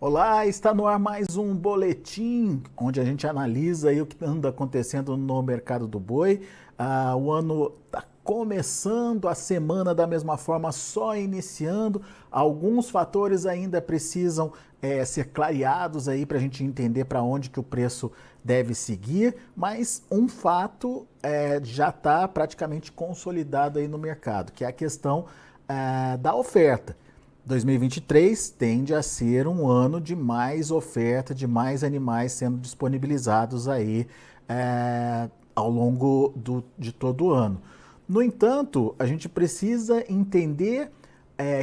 Olá, está no ar mais um boletim onde a gente analisa aí o que anda acontecendo no mercado do boi. O ano está começando, a semana da mesma forma só iniciando. Alguns fatores ainda precisam ser clareados aí para a gente entender para onde que o preço deve seguir, mas um fato já está praticamente consolidado aí no mercado, que é a questão da oferta. 2023 tende a ser um ano de mais oferta, de mais animais sendo disponibilizados aí ao longo de todo o ano. No entanto, a gente precisa entender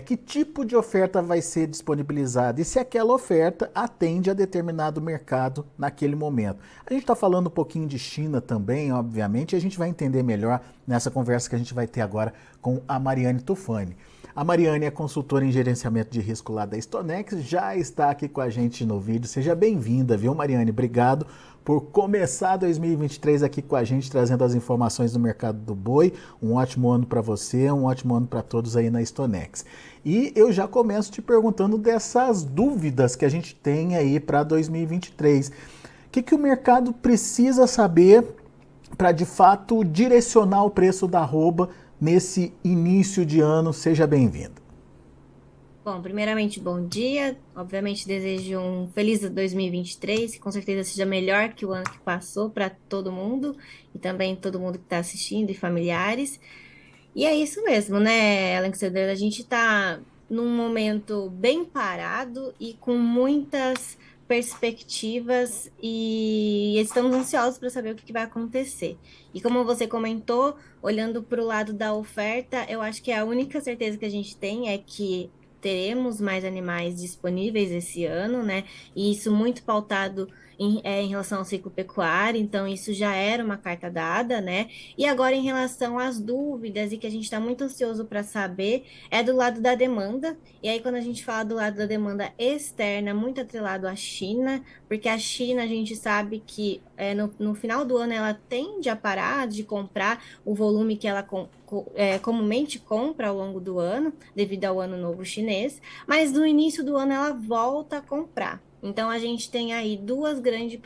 que tipo de oferta vai ser disponibilizada e se aquela oferta atende a determinado mercado naquele momento. A gente está falando um pouquinho de China também, obviamente, e a gente vai entender melhor nessa conversa que a gente vai ter agora com a Mariane Tufani. A Mariane é consultora em gerenciamento de risco lá da Stonex, já está aqui com a gente no vídeo. Seja bem-vinda, viu, Mariane? Obrigado por começar 2023 aqui com a gente, trazendo as informações do mercado do boi. Um ótimo ano para você, um ótimo ano para todos aí na Stonex. E eu já começo te perguntando dessas dúvidas que a gente tem aí para 2023. O que o mercado precisa saber para, de fato, direcionar o preço da arroba nesse início de ano? Seja bem-vindo. Bom, primeiramente, bom dia. Obviamente, desejo um feliz 2023, que com certeza seja melhor que o ano que passou para todo mundo e também todo mundo que está assistindo e familiares. E é isso mesmo, né, Alexandre? A gente está num momento bem parado e com muitas perspectivas e estamos ansiosos para saber o que vai acontecer. E como você comentou, olhando para o lado da oferta, eu acho que a única certeza que a gente tem é que teremos mais animais disponíveis esse ano, né? E isso muito pautado em relação ao ciclo pecuário, então isso já era uma carta dada, né? E agora, em relação às dúvidas e que a gente está muito ansioso para saber, é do lado da demanda. E aí, quando a gente fala do lado da demanda externa, muito atrelado à China, porque a China, a gente sabe que no final do ano ela tende a parar de comprar o volume que ela comumente compra ao longo do ano, devido ao ano novo chinês, mas no início do ano ela volta a comprar. Então, a gente tem aí duas grandes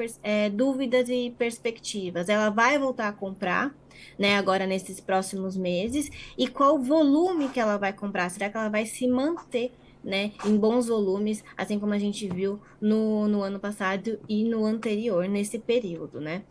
dúvidas e perspectivas. Ela vai voltar a comprar, né, agora nesses próximos meses, e qual volume que ela vai comprar? Será que ela vai se manter, né, em bons volumes, assim como a gente viu no ano passado e no anterior, nesse período, né?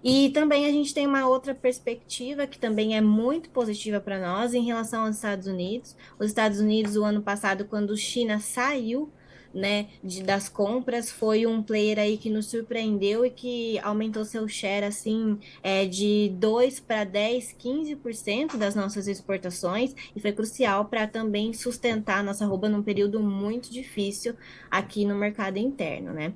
E também a gente tem uma outra perspectiva que também é muito positiva para nós em relação aos Estados Unidos. Os Estados Unidos, o ano passado, quando China saiu, né, das compras, foi um player aí que nos surpreendeu e que aumentou seu share assim de 2 para 10, 15% das nossas exportações e foi crucial para também sustentar a nossa arroba num período muito difícil aqui no mercado interno, né?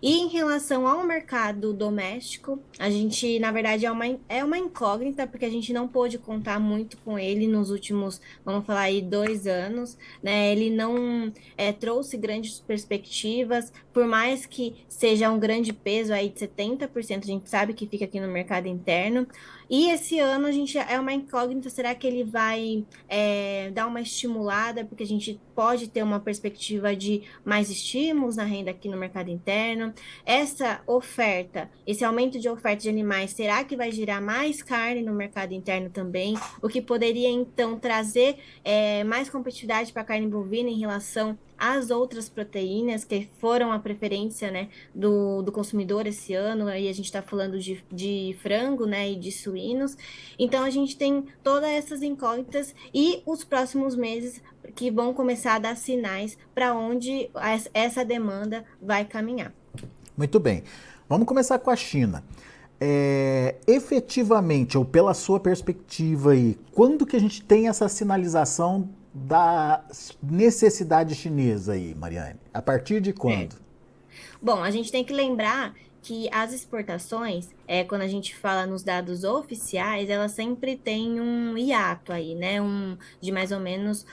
E em relação ao mercado doméstico, a gente, na verdade, é uma incógnita, porque a gente não pôde contar muito com ele nos últimos, vamos falar aí, 2 anos, né? Ele não trouxe grandes perspectivas, por mais que seja um grande peso aí de 70%, a gente sabe que fica aqui no mercado interno. E esse ano a gente é uma incógnita, será que ele vai dar uma estimulada, porque a gente pode ter uma perspectiva de mais estímulos na renda aqui no mercado interno? Essa oferta, esse aumento de oferta de animais, será que vai gerar mais carne no mercado interno também? O que poderia então trazer mais competitividade para a carne bovina em relação às outras proteínas que foram a preferência, né, do consumidor esse ano. Aí a gente está falando de frango, né, e de suínos. Então a gente tem todas essas incógnitas e os próximos meses que vão começar a dar sinais para onde essa demanda vai caminhar. Muito bem. Vamos começar com a China. Efetivamente, ou pela sua perspectiva aí, quando que a gente tem essa sinalização da necessidade chinesa aí, Mariane? A partir de quando? Certo. Bom, a gente tem que lembrar que as exportações, quando a gente fala nos dados oficiais, elas sempre têm um hiato aí, né? De mais ou menos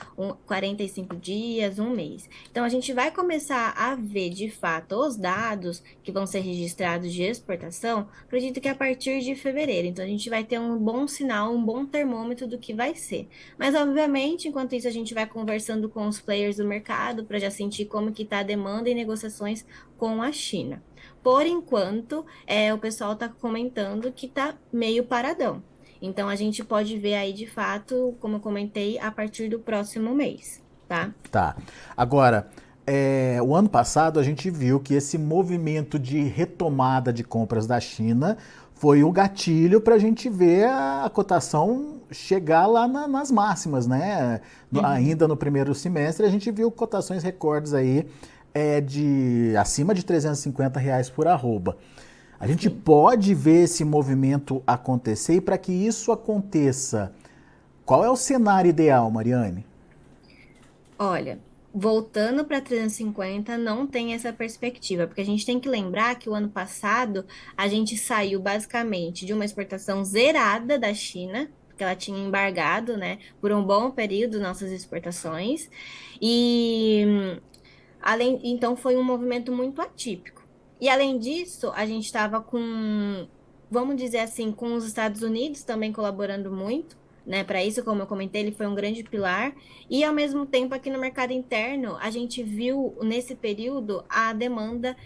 45 dias, um mês. Então, a gente vai começar a ver, de fato, os dados que vão ser registrados de exportação, acredito que a partir de fevereiro. Então, a gente vai ter um bom sinal, um bom termômetro do que vai ser. Mas, obviamente, enquanto isso, a gente vai conversando com os players do mercado para já sentir como que está a demanda e negociações com a China. Por enquanto, o pessoal está comentando que está meio paradão. Então, a gente pode ver aí, de fato, como eu comentei, a partir do próximo mês, tá? Tá. Agora, o ano passado a gente viu que esse movimento de retomada de compras da China foi o gatilho para a gente ver a cotação chegar lá nas máximas, né? Ainda no primeiro semestre a gente viu cotações recordes aí de acima de R$ 350 por arroba. A gente pode ver esse movimento acontecer, e para que isso aconteça, qual é o cenário ideal, Mariane? Olha, voltando para 350, não tem essa perspectiva, porque a gente tem que lembrar que o ano passado a gente saiu basicamente de uma exportação zerada da China, porque ela tinha embargado, né, por um bom período nossas exportações, e então foi um movimento muito atípico. E além disso, a gente estava com, vamos dizer assim, com os Estados Unidos também colaborando muito, né? Para isso, como eu comentei, ele foi um grande pilar. E ao mesmo tempo, aqui no mercado interno, a gente viu nesse período a demanda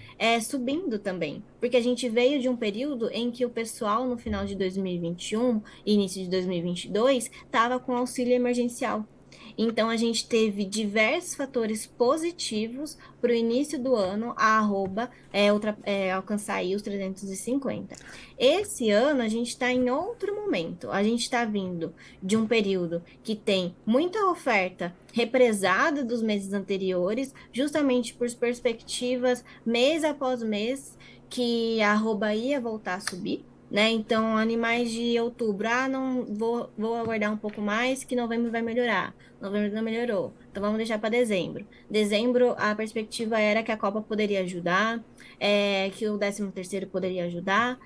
subindo também. Porque a gente veio de um período em que o pessoal, no final de 2021 e início de 2022, estava com auxílio emergencial. Então, a gente teve diversos fatores positivos para o início do ano, a arroba alcançar aí os 350. Esse ano, a gente está em outro momento. A gente está vindo de um período que tem muita oferta represada dos meses anteriores, justamente por perspectivas mês após mês, que a arroba ia voltar a subir. Né? Então, animais de outubro, não vou aguardar um pouco mais, que novembro vai melhorar. Novembro não melhorou, então vamos deixar para dezembro. Dezembro, a perspectiva era que a Copa poderia ajudar, que o 13º poderia ajudar.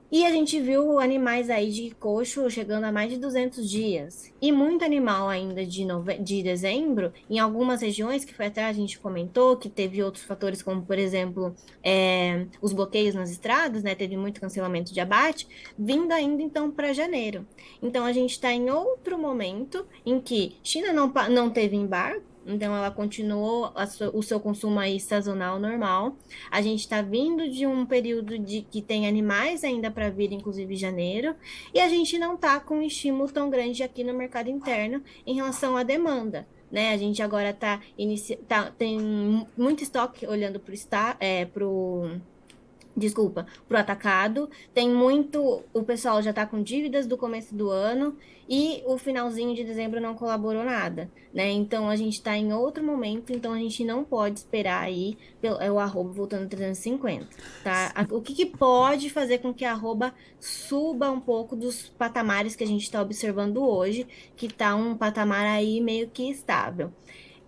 E a gente viu animais aí de coxo chegando a mais de 200 dias. E muito animal ainda de dezembro, em algumas regiões, que foi até a gente comentou, que teve outros fatores, como, por exemplo, os bloqueios nas estradas, né? Teve muito cancelamento de abate, vindo ainda, então, para janeiro. Então, a gente está em outro momento em que China não teve embargo, então ela continuou o seu consumo aí sazonal normal. A gente está vindo de um período de que tem animais ainda para vir, inclusive janeiro, e a gente não está com um estímulo tão grande aqui no mercado interno em relação à demanda. Né? A gente agora tem muito estoque olhando para o atacado, tem muito, o pessoal já está com dívidas do começo do ano e o finalzinho de dezembro não colaborou nada, né? Então a gente está em outro momento, então a gente não pode esperar aí o arroba voltando 350, tá? O que pode fazer com que a arroba suba um pouco dos patamares que a gente está observando hoje, que está um patamar aí meio que estável.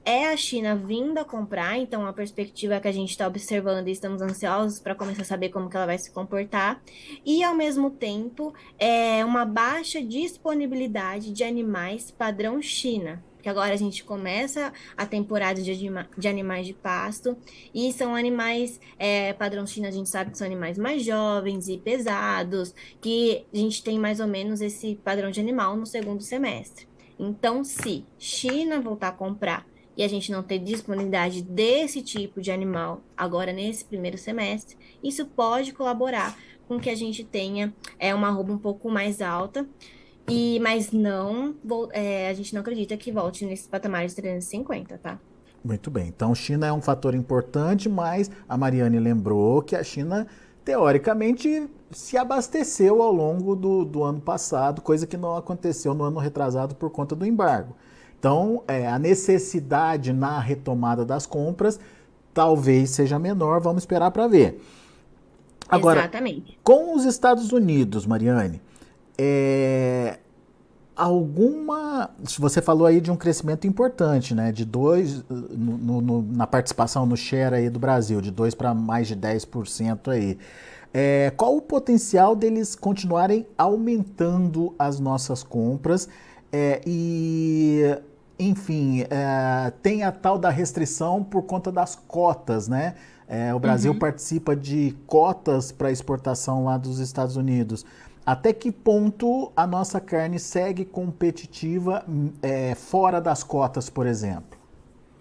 É a China vindo a comprar, então a perspectiva que a gente está observando e estamos ansiosos para começar a saber como que ela vai se comportar, e ao mesmo tempo uma baixa disponibilidade de animais padrão China, que agora a gente começa a temporada de animais de pasto, e são animais padrão China, a gente sabe que são animais mais jovens e pesados, que a gente tem mais ou menos esse padrão de animal no segundo semestre. Então, se China voltar a comprar e a gente não ter disponibilidade desse tipo de animal agora nesse primeiro semestre, isso pode colaborar com que a gente tenha uma arroba um pouco mais alta, mas não, a gente não acredita que volte nesse patamar de 350, tá? Muito bem, então China é um fator importante, mas a Mariane lembrou que a China, teoricamente, se abasteceu ao longo do ano passado, coisa que não aconteceu no ano retrasado por conta do embargo. Então, a necessidade na retomada das compras talvez seja menor, vamos esperar para ver. Agora, exatamente. Com os Estados Unidos, Mariane, você falou aí de um crescimento importante, né? De 2, na participação no share aí do Brasil, de 2 para mais de 10% aí. Qual o potencial deles continuarem aumentando as nossas compras? E, enfim, tem a tal da restrição por conta das cotas, né? O Brasil Uhum. participa de cotas para exportação lá dos Estados Unidos. Até que ponto a nossa carne segue competitiva fora das cotas, por exemplo?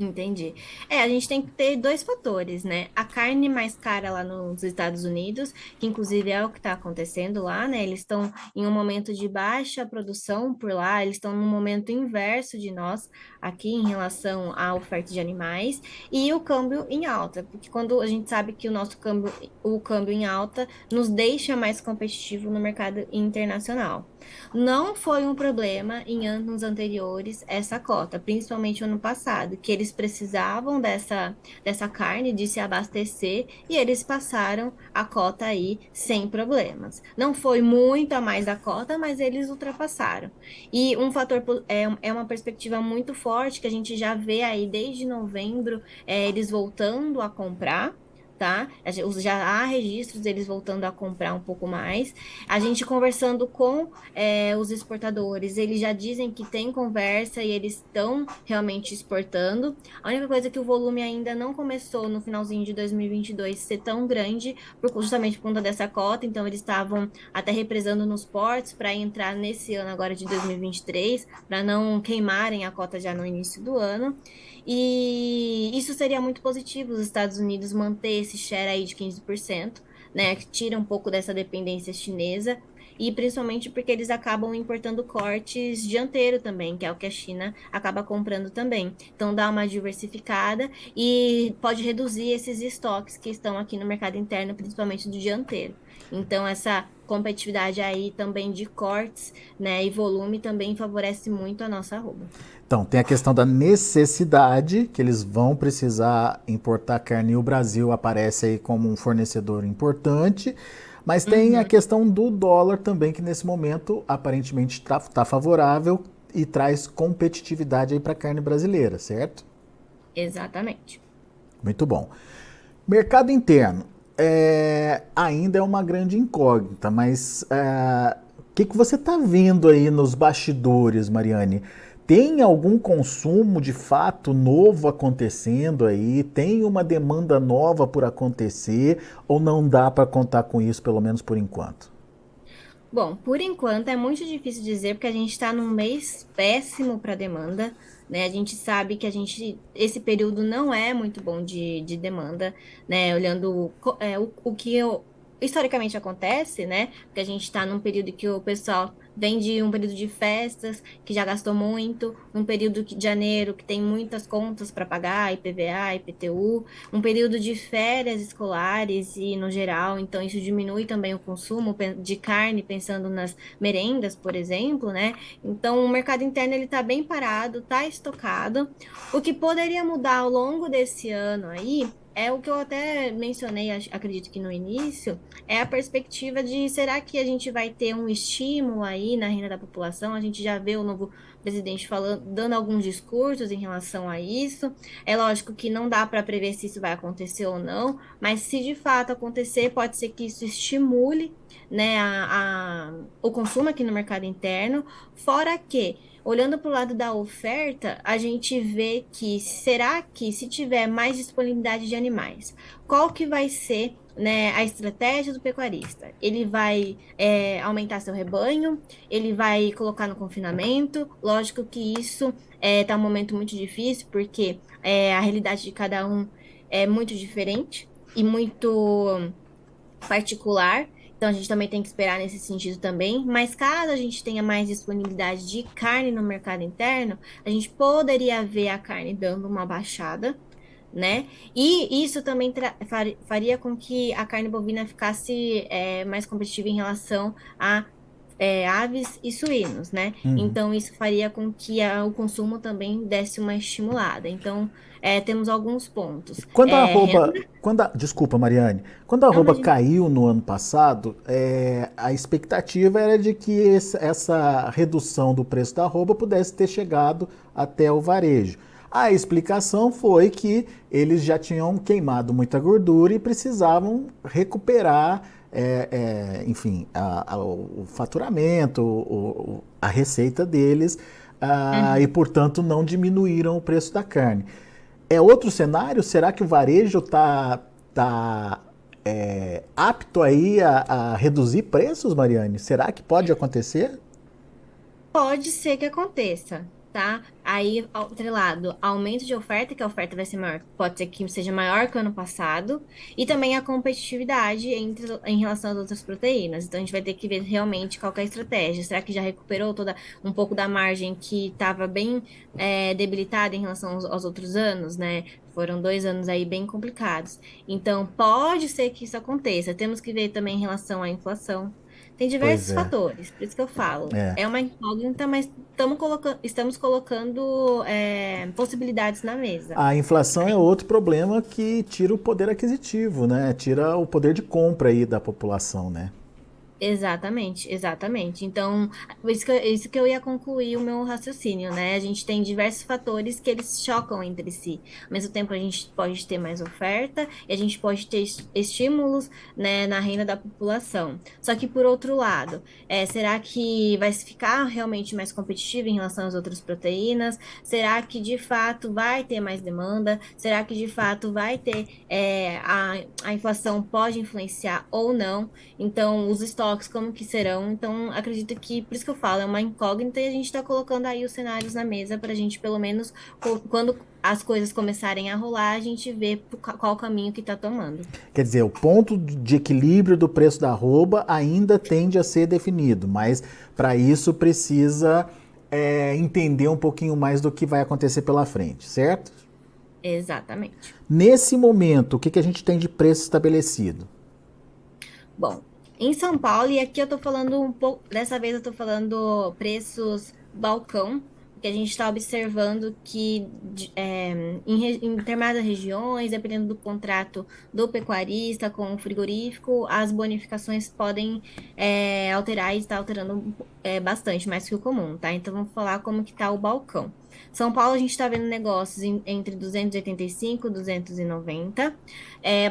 Entendi. A gente tem que ter dois fatores, né? A carne mais cara lá nos Estados Unidos, que inclusive é o que está acontecendo lá, né? Eles estão em um momento de baixa produção por lá, eles estão num momento inverso de nós aqui em relação à oferta de animais, e o câmbio em alta, porque quando a gente sabe que o câmbio em alta nos deixa mais competitivo no mercado internacional. Não foi um problema em anos anteriores essa cota, principalmente o ano passado, que eles precisavam dessa carne de se abastecer e eles passaram a cota aí sem problemas. Não foi muito a mais da cota, mas eles ultrapassaram. E um fator é uma perspectiva muito forte que a gente já vê aí desde novembro, eles voltando a comprar. Tá? Já há registros deles voltando a comprar um pouco mais. A gente conversando com os exportadores, eles já dizem que tem conversa e eles estão realmente exportando. A única coisa é que o volume ainda não começou no finalzinho de 2022 ser tão grande, justamente por conta dessa cota, então eles estavam até represando nos portos para entrar nesse ano agora de 2023, para não queimarem a cota já no início do ano. E isso seria muito positivo, os Estados Unidos manter esse share aí de 15%, né, que tira um pouco dessa dependência chinesa, e principalmente porque eles acabam importando cortes dianteiro também, que é o que a China acaba comprando também. Então dá uma diversificada e pode reduzir esses estoques que estão aqui no mercado interno, principalmente do dianteiro. Então essa competitividade aí também de cortes, né, e volume também favorece muito a nossa arroba. Então, tem a questão da necessidade, que eles vão precisar importar carne e o Brasil aparece aí como um fornecedor importante, mas tem a Uhum, questão do dólar também, que nesse momento aparentemente está favorável e traz competitividade aí para a carne brasileira, certo? exatamente. Muito bom. Mercado interno ainda é uma grande incógnita, mas o que você está vendo aí nos bastidores, Mariane? Tem algum consumo de fato novo acontecendo aí? Tem uma demanda nova por acontecer? Ou não dá para contar com isso, pelo menos por enquanto? Bom, por enquanto é muito difícil dizer, porque a gente está num mês péssimo para demanda, né? A gente sabe que esse período não é muito bom de demanda, né? Olhando o que historicamente acontece, né? Porque a gente está num período que o pessoal vem de um período de festas, que já gastou muito, um período de janeiro que tem muitas contas para pagar, IPVA, IPTU, um período de férias escolares e no geral, então isso diminui também o consumo de carne, pensando nas merendas, por exemplo, né? Então o mercado interno ele está bem parado, está estocado. O que poderia mudar ao longo desse ano aí é o que eu até mencionei, acredito que no início, é a perspectiva de será que a gente vai ter um estímulo aí na renda da população? A gente já vê o novo presidente falando, dando alguns discursos em relação a isso. É lógico que não dá para prever se isso vai acontecer ou não, mas se de fato acontecer, pode ser que isso estimule, né, o consumo aqui no mercado interno. Fora que, olhando para o lado da oferta, a gente vê que será que se tiver mais disponibilidade de animais, qual que vai ser, né, a estratégia do pecuarista? Ele vai aumentar seu rebanho, ele vai colocar no confinamento. Lógico que isso tá um momento muito difícil, porque a realidade de cada um é muito diferente e muito particular. Então a gente também tem que esperar nesse sentido também. Mas caso a gente tenha mais disponibilidade de carne no mercado interno, a gente poderia ver a carne dando uma baixada, né? E isso também faria com que a carne bovina ficasse mais competitiva em relação a aves e suínos, né? Uhum. Então, isso faria com que o consumo também desse uma estimulada. Então, temos alguns pontos. Quando a Renda, arroba. Desculpa, Mariane. Quando a não, arroba imagina. caiu no ano passado, a expectativa era de que essa redução do preço da arroba pudesse ter chegado até o varejo. A explicação foi que eles já tinham queimado muita gordura e precisavam recuperar enfim, o faturamento, a receita deles, e, portanto, não diminuíram o preço da carne. É outro cenário? Será que o varejo está apto aí a reduzir preços, Mariane? Será que pode acontecer? Pode ser que aconteça, tá? Aí, atrelado, aumento de oferta, que a oferta vai ser maior, pode ser que seja maior que o ano passado, e também a competitividade em relação às outras proteínas. Então, a gente vai ter que ver realmente qual que é a estratégia. Será que já recuperou um pouco da margem que estava bem debilitada em relação aos outros anos, né? Foram 2 anos aí bem complicados. Então, pode ser que isso aconteça. Temos que ver também em relação à inflação. Tem Pois diversos é. fatores, por isso que eu falo. É. É uma incógnita, mas estamos colocando possibilidades na mesa. A inflação é outro problema que tira o poder aquisitivo, né? Tira o poder de compra aí da população, né? Exatamente, exatamente. Então, isso que eu ia concluir o meu raciocínio, né? A gente tem diversos fatores que eles chocam entre si. Ao mesmo tempo, a gente pode ter mais oferta e a gente pode ter estímulos, né, na renda da população. Só que, por outro lado, será que vai ficar realmente mais competitivo em relação às outras proteínas? Será que, de fato, vai ter mais demanda? Será que, de fato, vai ter, a inflação pode influenciar ou não? Então, os estoques, como que serão? Então, acredito que, por isso que eu falo, é uma incógnita e a gente está colocando aí os cenários na mesa para a gente, pelo menos, quando as coisas começarem a rolar, a gente ver qual o caminho que está tomando. Quer dizer, o ponto de equilíbrio do preço da arroba ainda tende a ser definido, mas para isso precisa entender um pouquinho mais do que vai acontecer pela frente, certo? Exatamente. Nesse momento, o que a gente tem de preço estabelecido? Bom, em São Paulo, e aqui eu tô falando um pouco, dessa vez eu tô falando preços balcão, porque a gente está observando que em determinadas regiões, dependendo do contrato do pecuarista com o frigorífico, as bonificações podem alterar e está alterando bastante, mais que o comum, tá? Então vamos falar como que tá o balcão. São Paulo a gente está vendo negócios entre 285 e 290,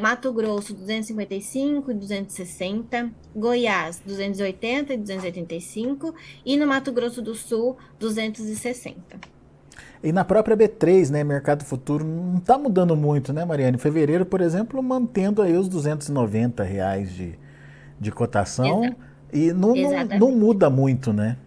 Mato Grosso 255 e 260, Goiás 280 e 285 e no Mato Grosso do Sul 260. E na própria B3, né, Mercado Futuro, não está mudando muito, né, Mariane? Em fevereiro, por exemplo, mantendo aí os R$ 290 de cotação e não Exatamente. muda muito, né?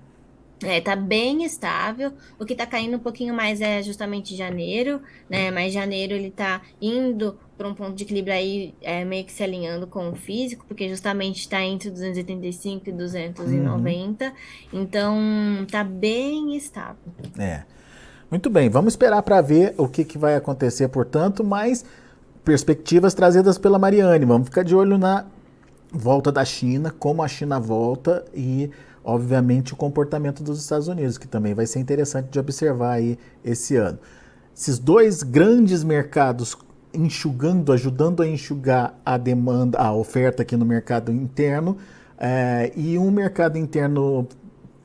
Tá bem estável. O que tá caindo um pouquinho mais é justamente janeiro, né? Mas janeiro ele tá indo para um ponto de equilíbrio aí, meio que se alinhando com o físico, porque justamente está entre 285 e Uhum. 290. Então, tá bem estável. É. Muito bem, vamos esperar para ver o que vai acontecer, portanto, mas perspectivas trazidas pela Mariane. Vamos ficar de olho na volta da China, como a China volta e, obviamente, o comportamento dos Estados Unidos, que também vai ser interessante de observar aí esse ano. Esses dois grandes mercados enxugando, ajudando a enxugar a demanda, a oferta aqui no mercado interno, e um mercado interno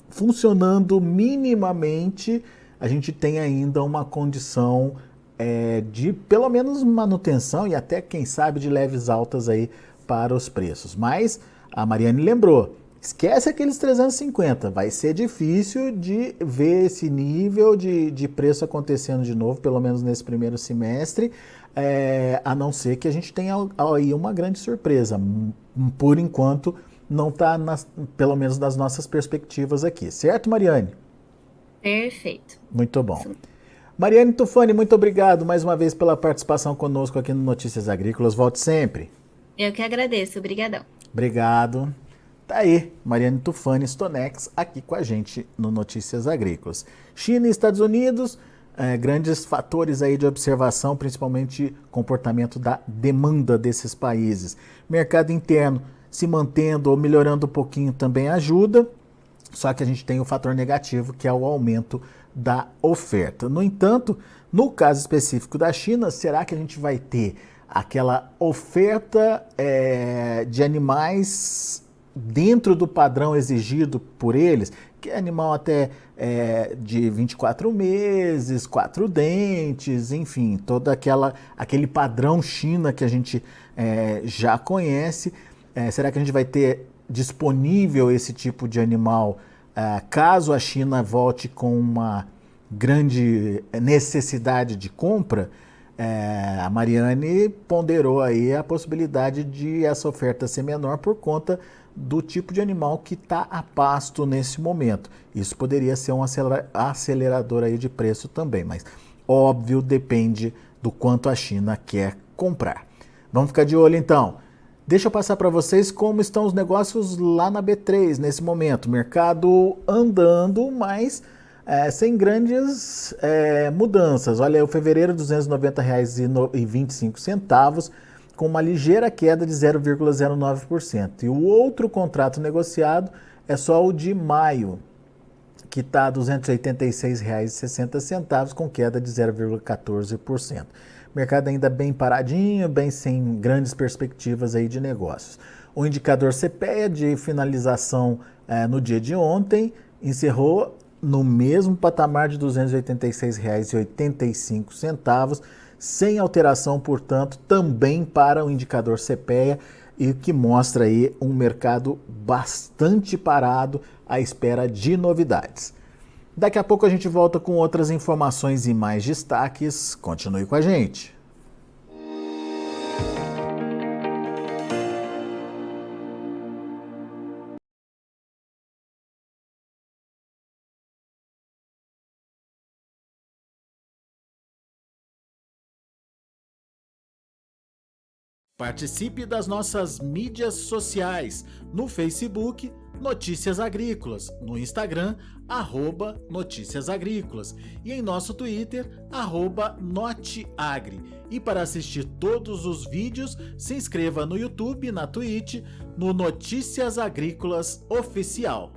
funcionando minimamente, a gente tem ainda uma condição de pelo menos manutenção e até, quem sabe, de leves altas aí para os preços. Mas a Mariane lembrou, esquece aqueles 350, vai ser difícil de ver esse nível de preço acontecendo de novo, pelo menos nesse primeiro semestre, a não ser que a gente tenha aí uma grande surpresa. Por enquanto, não está, pelo menos nas nossas perspectivas aqui. Certo, Mariane? Perfeito. Muito bom. Mariane Tufani, muito obrigado mais uma vez pela participação conosco aqui no Notícias Agrícolas. Volte sempre. Eu que agradeço. Obrigadão. Obrigado. Tá aí, Mariane Tufani Stonex aqui com a gente no Notícias Agrícolas. China e Estados Unidos, grandes fatores aí de observação, principalmente comportamento da demanda desses países. Mercado interno se mantendo ou melhorando um pouquinho também ajuda, só que a gente tem o fator negativo, que é o aumento da oferta. No entanto, no caso específico da China, será que a gente vai ter aquela oferta de animais dentro do padrão exigido por eles, que é animal até de 24 meses, 4 dentes, enfim, todo aquele padrão China que a gente já conhece, Será que a gente vai ter disponível esse tipo de animal caso a China volte com uma grande necessidade de compra? A Mariane ponderou aí a possibilidade de essa oferta ser menor por conta do tipo de animal que está a pasto nesse momento. Isso poderia ser um acelerador aí de preço também, mas óbvio, depende do quanto a China quer comprar. Vamos ficar de olho então. Deixa eu passar para vocês como estão os negócios lá na B3 nesse momento. Mercado andando, mas sem grandes mudanças. Olha, o fevereiro R$ 290,25, com uma ligeira queda de 0,09%. E o outro contrato negociado é só o de maio, que está R$ 286,60, com queda de 0,14%. Mercado ainda bem paradinho, bem sem grandes perspectivas aí de negócios. O indicador CPEA de finalização no dia de ontem encerrou no mesmo patamar de R$ 286,85, sem alteração, portanto, também para o indicador CPEA, e que mostra aí um mercado bastante parado à espera de novidades. Daqui a pouco a gente volta com outras informações e mais destaques. Continue com a gente. Participe das nossas mídias sociais, no Facebook, Notícias Agrícolas, no Instagram, @Notícias Agrícolas e em nosso Twitter, @Noteagri. E para assistir todos os vídeos, se inscreva no YouTube, na Twitch, no Notícias Agrícolas Oficial.